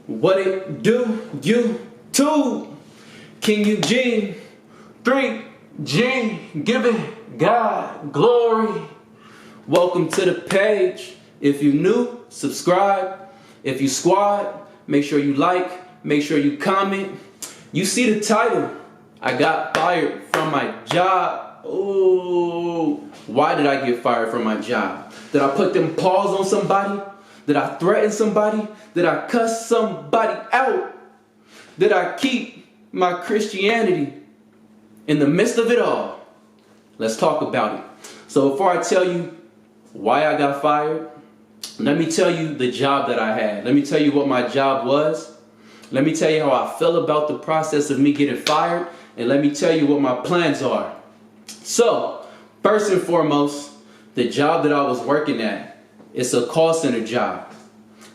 What it do, you two? King Eugene, 3 Gene, giving God glory. Welcome to the page. If you new, subscribe. If you squad, make sure you like, make sure you comment. You see the title, I got fired from my job. Ooh, why did I get fired from my job? Did I put them paws on somebody? Did I threaten somebody? Did I cuss somebody out? Did I keep my Christianity in the midst of it all? Let's talk about it. So before I tell you why I got fired, let me tell you the job that I had. Let me tell you what my job was. Let me tell you how I feel about the process of me getting fired. And let me tell you what my plans are. So, first and foremost, the job that I was working at, it's a call center job.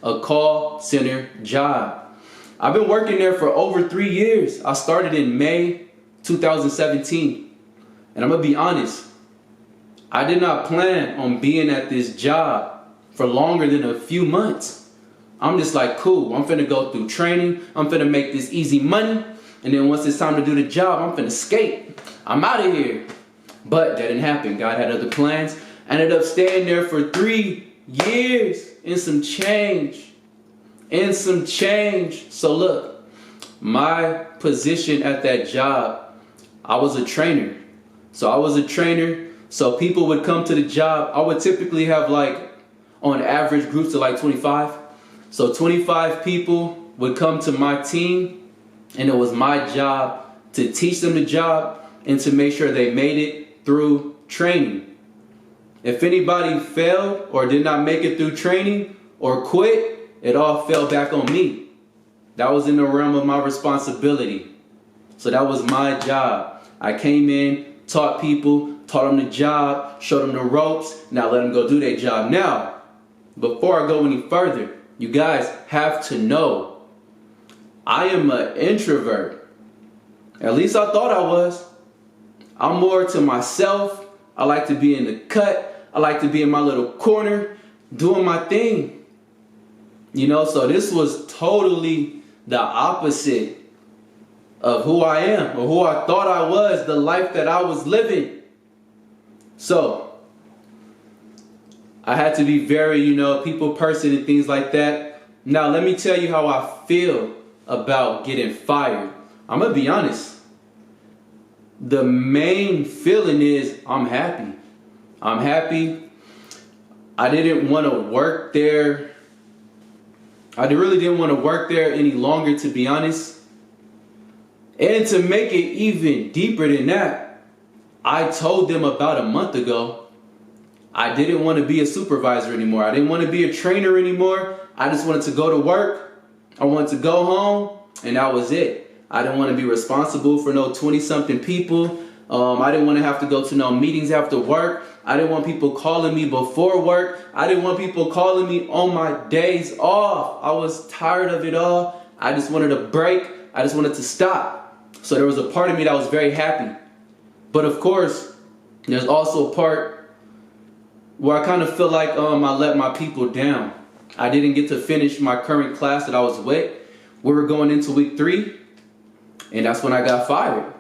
A call center job. I've been working there for over 3 years. I started in May 2017. And I'm going to be honest, I did not plan on being at this job for longer than a few months. I'm just like, cool, I'm finna go through training. I'm finna make this easy money. And then once it's time to do the job, I'm finna skate. I'm out of here. But that didn't happen. God had other plans. I ended up staying there for 3 years and some change. So look, my position at that job, I was a trainer. So people would come to the job. I would typically have on average groups of 25. So 25 people would come to my team, and it was my job to teach them the job and to make sure they made it through training. If anybody failed or did not make it through training or quit, it all fell back on me. That was in the realm of my responsibility. So that was my job. I came in, taught people, taught them the job, showed them the ropes. Now let them go do their job. Now, before I go any further, you guys have to know, I am an introvert. At least I thought I was. I'm more to myself. I like to be in the cut. I like to be in my little corner, doing my thing. So this was totally the opposite of who I am, or who I thought I was, the life that I was living. So I had to be very, people person and things like that. Now, let me tell you how I feel about getting fired. I'm going to be honest. The main feeling is I'm happy. I'm happy. I didn't want to work there. I really didn't want to work there any longer, to be honest. And to make it even deeper than that, I told them about a month ago, I didn't want to be a supervisor anymore. I didn't want to be a trainer anymore. I just wanted to go to work. I wanted to go home, and that was it. I didn't want to be responsible for no 20-something people. I didn't want to have to go to no meetings after work. I didn't want people calling me before work. I didn't want people calling me on my days off. I was tired of it all. I just wanted a break. I just wanted to stop. So there was a part of me that was very happy. But of course, there's also a part where I kind of feel like I let my people down. I didn't get to finish my current class that I was with. We were going into week 3, and that's when I got fired.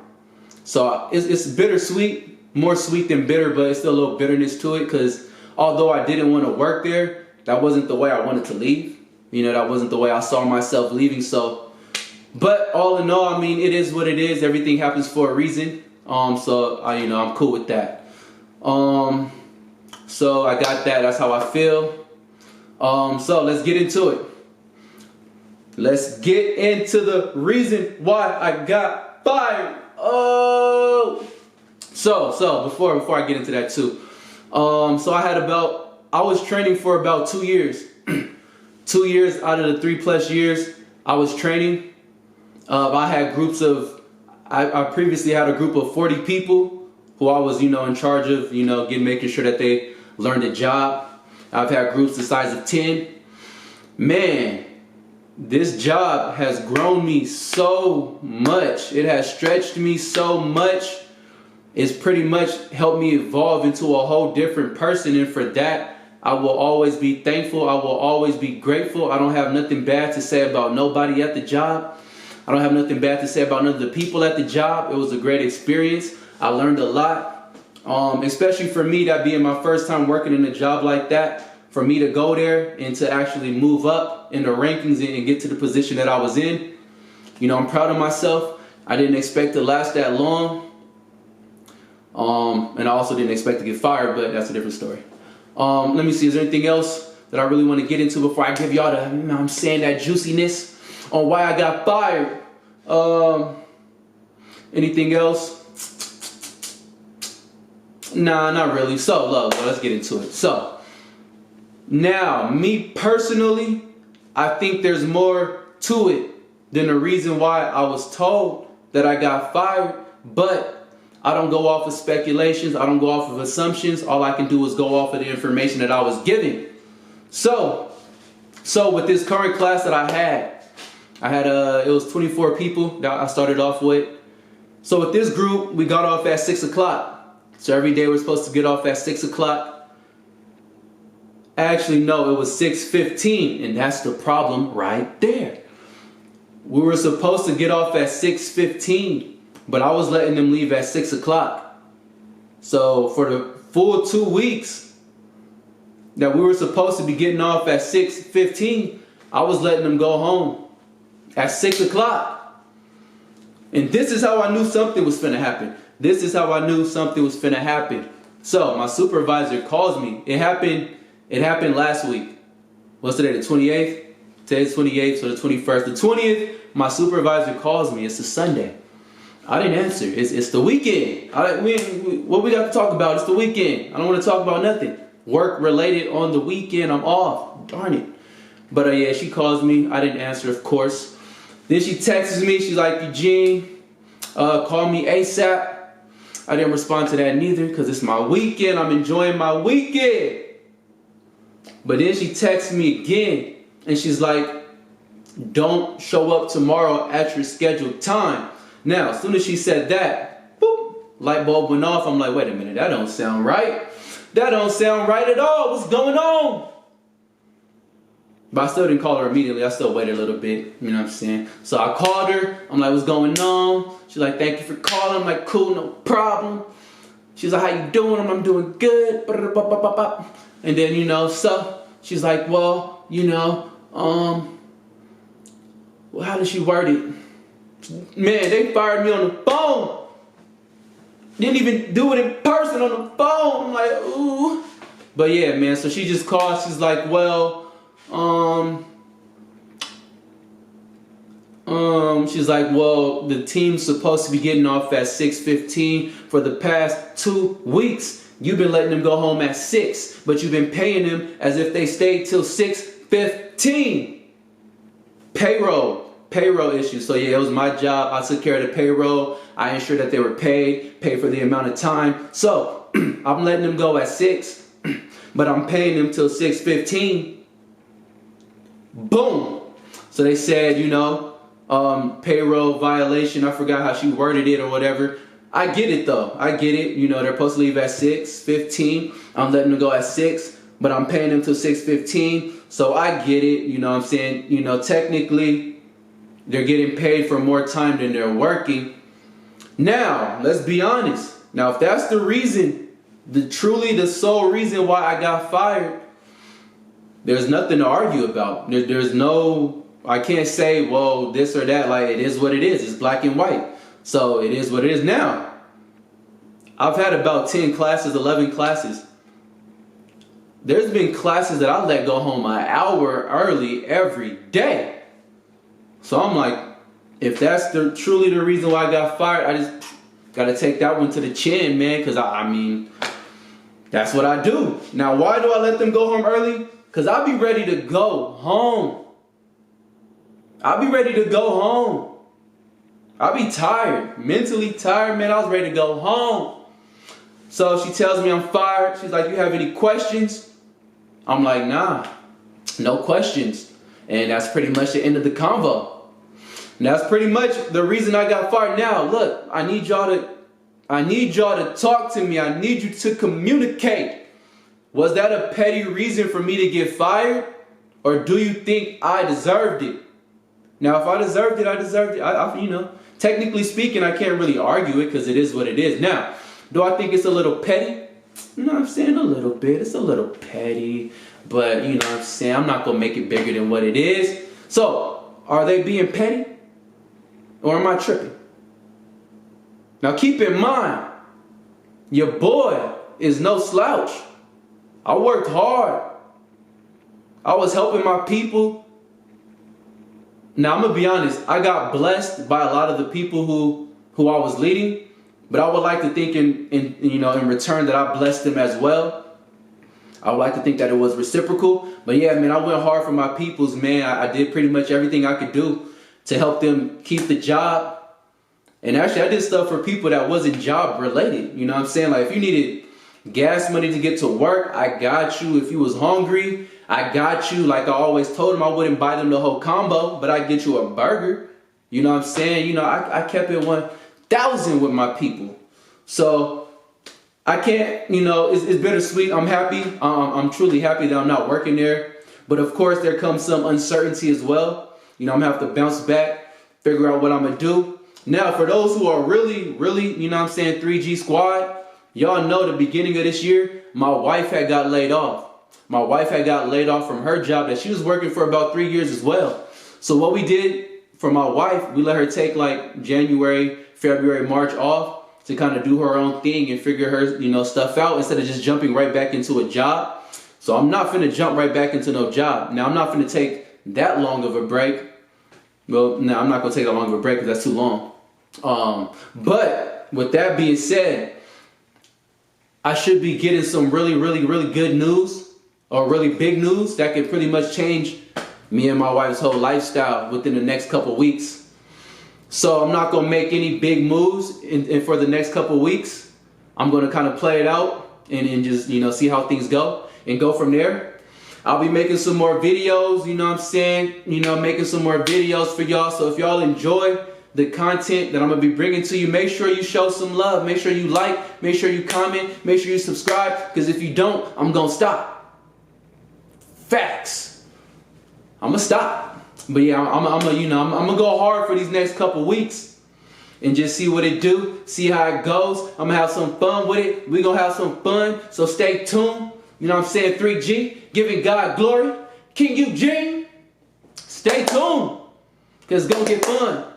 So it's bittersweet, more sweet than bitter, but it's still a little bitterness to it, because although I didn't want to work there, that wasn't the way I wanted to leave. That wasn't the way I saw myself leaving. So, but all in all, it is what it is. Everything happens for a reason. So I'm cool with that. So I got that. That's how I feel. So let's get into it. Let's get into the reason why I got fired. So before I get into that too, so I was training for about 2 years. 2 years out of the 3+ years I was training. I had groups of, I previously had a group of 40 people who I was, in charge of, making sure that they learned the job. I've had groups the size of 10. Man, this job has grown me so much. It has stretched me so much. It's pretty much helped me evolve into a whole different person. And for that, I will always be thankful. I will always be grateful. I don't have nothing bad to say about nobody at the job. I don't have nothing bad to say about none of the people at the job. It was a great experience. I learned a lot, especially for me, that being my first time working in a job like that. For me to go there and to actually move up in the rankings and get to the position that I was in, you know, I'm proud of myself. I didn't expect to last that long, and I also didn't expect to get fired, but that's a different story. Let me see, is there anything else that I really want to get into before I give y'all the, you know, I'm saying, that juiciness on why I got fired? Anything else? Nah, not really. So, look, let's get into it. So, now, me personally, I think there's more to it than the reason why I was told that I got fired, but I don't go off of speculations. I don't go off of assumptions. All I can do is go off of the information that I was given. So with this current class that I had it was 24 people that I started off with. So with this group, we got off at 6 o'clock. So every day we're supposed to get off at 6 o'clock. Actually, no, it was 6:15, and that's the problem right there. We were supposed to get off at 6:15, but I was letting them leave at 6 o'clock. So for the full 2 weeks that we were supposed to be getting off at 6:15, I was letting them go home at 6 o'clock. And this is how I knew something was finna happen. This is how I knew something was finna happen. So my supervisor calls me. It happened last week. What's today, the 28th? Today's 28th, so the 21st. The 20th, my supervisor calls me. It's a Sunday. I didn't answer. It's the weekend. What we got to talk about? It's the weekend. I don't want to talk about nothing. Work related on the weekend. I'm off. Darn it. But yeah, she calls me. I didn't answer, of course. Then she texts me. She's like, Eugene, call me ASAP. I didn't respond to that neither because it's my weekend. I'm enjoying my weekend. But then she texts me again, and she's like, don't show up tomorrow at your scheduled time. Now, as soon as she said that, boop, light bulb went off. I'm like, wait a minute, that don't sound right. That don't sound right at all. What's going on? But I still didn't call her immediately. I still waited a little bit, you know what I'm saying? So I called her. I'm like, what's going on? She's like, thank you for calling. I'm like, cool, no problem. She's like, how you doing? I'm doing good. And then, you know, so she's like, well, you know, well, how did she word it? Man, they fired me on the phone. Didn't even do it in person on the phone. I'm like, ooh. But yeah, man, so she just called. She's like, well, she's like, well, the team's supposed to be getting off at 6:15 for the past 2 weeks. You've been letting them go home at 6, but you've been paying them as if they stayed till 6:15. Payroll issue. So yeah, it was my job. I took care of the payroll. I ensured that they were paid for the amount of time. So I'm letting them go at 6, but I'm paying them till 6:15. Boom. So they said, you know, payroll violation. I forgot how she worded it or whatever. I get it though. I get it. You know, they're supposed to leave at 6:15. I'm letting them go at 6, but I'm paying them till 6:15. So I get it. You know what I'm saying? You know, technically, they're getting paid for more time than they're working. Now, let's be honest. Now, if that's the reason, truly the sole reason why I got fired, there's nothing to argue about. There's no, I can't say, well, this or that. Like, it is what it is. It's black and white. So it is what it is. Now, I've had about 10 classes, 11 classes. There's been classes that I let go home an hour early every day. So I'm like, if that's truly the reason why I got fired, I just got to take that one to the chin, man. Because, I mean, that's what I do. Now, why do I let them go home early? Because I'll be ready to go home. I'll be ready to go home. I'll be tired, mentally tired, man. I was ready to go home. So she tells me I'm fired. She's like, you have any questions? I'm like, nah, no questions. And that's pretty much the end of the convo. And that's pretty much the reason I got fired. Now, look, I need y'all to talk to me. I need you to communicate. Was that a petty reason for me to get fired? Or do you think I deserved it? Now, if I deserved it, I deserved it. Technically speaking, I can't really argue it because it is what it is. Now, do I think it's a little petty? You know what I'm saying? A little bit. It's a little petty. But, you know what I'm saying? I'm not going to make it bigger than what it is. So, are they being petty? Or am I tripping? Now, keep in mind, your boy is no slouch. I worked hard. I was helping my people. Now, I'm going to be honest. I got blessed by a lot of the people who I was leading. But I would like to think in return that I blessed them as well. I would like to think that it was reciprocal. But yeah, man, I went hard for my peoples, man. I did pretty much everything I could do to help them keep the job. And actually, I did stuff for people that wasn't job related. You know what I'm saying? Like if you needed gas money to get to work, I got you. If you was hungry, I got you. Like I always told them, I wouldn't buy them the whole combo, but I'd get you a burger. You know what I'm saying? You know, I kept it 1,000 with my people. So I can't, it's bittersweet. I'm happy. I'm truly happy that I'm not working there. But of course, there comes some uncertainty as well. I'm going to have to bounce back, figure out what I'm going to do. Now, for those who are really, 3G squad, y'all know the beginning of this year, my wife had got laid off. My wife had got laid off from her job that she was working for about 3 years as well. So what we did for my wife, we let her take like January, February, March off to kind of do her own thing and figure her, stuff out instead of just jumping right back into a job. So I'm not finna jump right back into no job. Now, I'm not finna take that long of a break. Well, no, I'm not gonna take that long of a break because that's too long. But with that being said, I should be getting some really, really, really good news or really big news that could pretty much change me and my wife's whole lifestyle within the next couple weeks. So I'm not gonna make any big moves in for the next couple weeks. I'm gonna kind of play it out and just, see how things go and go from there. I'll be making some more videos, making some more videos for y'all. So if y'all enjoy the content that I'm going to be bringing to you, make sure you show some love. Make sure you like, make sure you comment, make sure you subscribe. Because if you don't, I'm going to stop. Facts. I'm going to stop. But yeah, I'm going to go hard for these next couple weeks and just see what it do, see how it goes. I'm going to have some fun with it. We're going to have some fun. So stay tuned. 3G, giving God glory. King Eugene, stay tuned, because it's going to get fun.